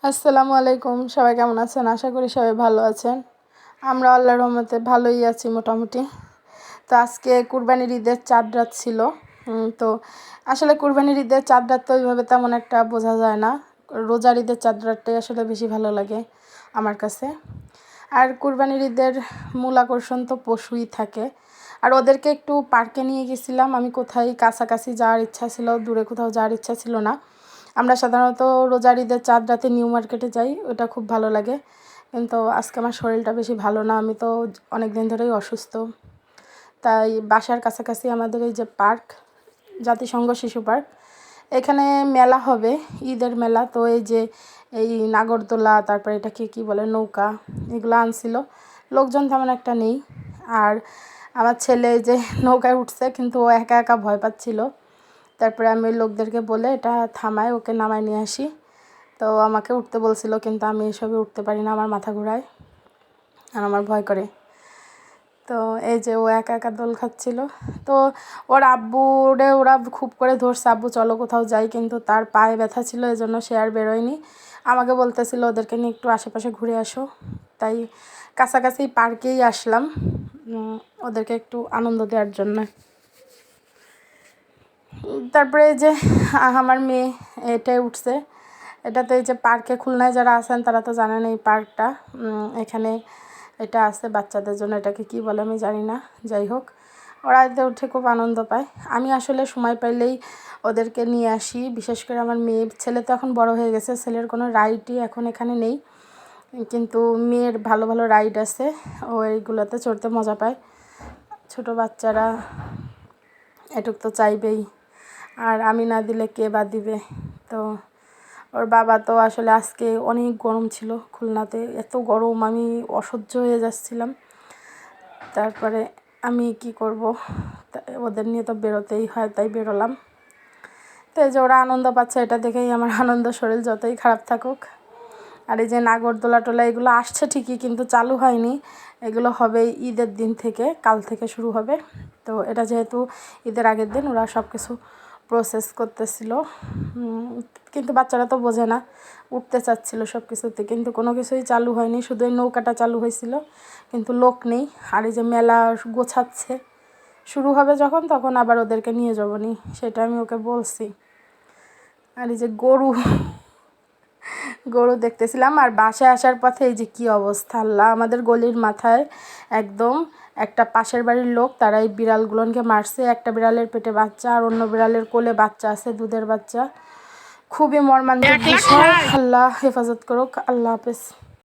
আসসালামু আলাইকুম, সবাই কেমন আছেন? আশা করি সবাই ভালো আছেন। আমরা আল্লাহর রহমতে ভালোই আছি মোটামুটি। তো আজকে কুরবানির ঈদের চাঁদ রাত ছিল। তো আসলে কুরবানির ঈদের চাঁদ রাত তো ওইভাবে তেমন একটা বোঝা যায় না। রোজার ঈদের চাঁদ রাতটাই আসলে বেশি ভালো লাগে আমার কাছে। আর কুরবানির ঈদের মূল আকর্ষণ তো পশুই থাকে। আর ওদেরকে একটু পার্কে নিয়ে গেছিলাম। আমি কোথায় কাছাকাছি যাওয়ার ইচ্ছা ছিল, দূরে কোথাও যাওয়ার ইচ্ছা ছিল না। আমরা সাধারণত রোজার ঈদের চাঁদ রাতে নিউ মার্কেটে যাই, ওটা খুব ভালো লাগে। কিন্তু আজকে আমার শরীরটা বেশি ভালো না, আমি তো অনেক দিন ধরেই অসুস্থ। তাই বাসার কাছাকাছি আমাদের এই যে পার্ক, জাতিসংঘ শিশু পার্ক, এখানে মেলা হবে, ঈদের মেলা। তো এই যে এই নাগরদোলা, তারপরে এটাকে কী বলে, নৌকা, এগুলো আনছিল। লোকজন তেমন একটা নেই। আর আমার ছেলে যে নৌকায় উঠছে, কিন্তু ও একা একা ভয় পাচ্ছিল। তারপরে আমি লোকদেরকে বলে এটা থামায় ওকে নামায় নিয়ে আসি। তো আমাকে উঠতে বলছিল, কিন্তু আমি এসবে উঠতে পারি না, আমার মাথা ঘোরায় আর আমার ভয় করে। তো এই যে ও একা একা দোল খাচ্ছিল। তো ওর আব্বুরে ওরা খুব করে ধরছে, আব্বু চলো কোথাও যাই, কিন্তু তার পায়ে ব্যথা ছিল, এজন্য সে আর বেরোয়নি। আমাকে বলতেছিল ওদেরকে নিয়ে একটু আশেপাশে ঘুরে আসো। তাই কাছাকাছি পার্কেই আসলাম ওদেরকে একটু আনন্দ দেওয়ার জন্য। তারপরে এই যে আমার মেয়ে এটাই উঠছে। এটাতে এই যে পার্কে, খুলনায় যারা আছেন তারা তো জানেন এই পার্কটা। এখানে এটা আছে বাচ্চাদের জন্য, এটাকে কি বলে আমি জানি না। যাই হোক, ওরা এতে উঠে খুব আনন্দ পায়। আমি আসলে সময় পাইলেই ওদেরকে নিয়ে আসি, বিশেষ করে আমার মেয়ে। ছেলে তো এখন বড় হয়ে গেছে, ছেলের কোনো রাইডই এখন এখানে নেই, কিন্তু মেয়ের ভালো ভালো রাইড আছে, ও এইগুলোতে চড়তে মজা পায়। ছোট বাচ্চারা এটুক তো চাইবেই, আর আমি না দিলে কে বা দিবে। তো ওর বাবা তো আসলে আজকে অনেক গরম ছিল খুলনাতে, এত গরম আমি অসহ্য হয়ে যাচ্ছিলাম। তারপরে আমি কি করব, ওদের নিয়ে তো বেরোতেই হয়, তাই বেরোলাম। তো এই যে ওরা আনন্দ পাচ্ছে, এটা দেখেই আমার আনন্দ, শরীর যতই খারাপ থাকুক। আর এই যে নাগরদোলা টোলা এগুলো আসছে ঠিকই, কিন্তু চালু হয়নি। এগুলো হবে ঈদের দিন থেকে, কাল থেকে শুরু হবে। তো এটা যেহেতু ঈদের আগের দিন, ওরা সব কিছু প্রসেস করতেছিল। কিন্তু বাচ্চারা তো বোঝে না, উঠতে চাচ্ছিল সব কিছুতে, কিন্তু কোনো কিছুই চালু হয়নি, শুধু এই নৌকাটা চালু হয়েছিল, কিন্তু লোক নেই। আর এই যে মেলা গোছাচ্ছে, শুরু হবে যখন তখন আবার ওদেরকে নিয়ে যাবো নি, সেটা আমি ওকে বলছি। আর এই যে গরু দেখতেছিলাম। আর বাসায় আসার পথে এই যে কী অবস্থা, আল্লাহ, আমাদের গলির মাথায় একদম একটা পাশের বাড়ির লোক, তারা এই বিড়ালগুলোকে মারছে। একটা বিড়ালের পেটে বাচ্চা, আর অন্য বিড়ালের কোলে বাচ্চা আছে, দুধের বাচ্চা। খুবই মর্মান্তিক বিষয়। আল্লাহ হেফাজত করুক। আল্লাহ হাফেজ।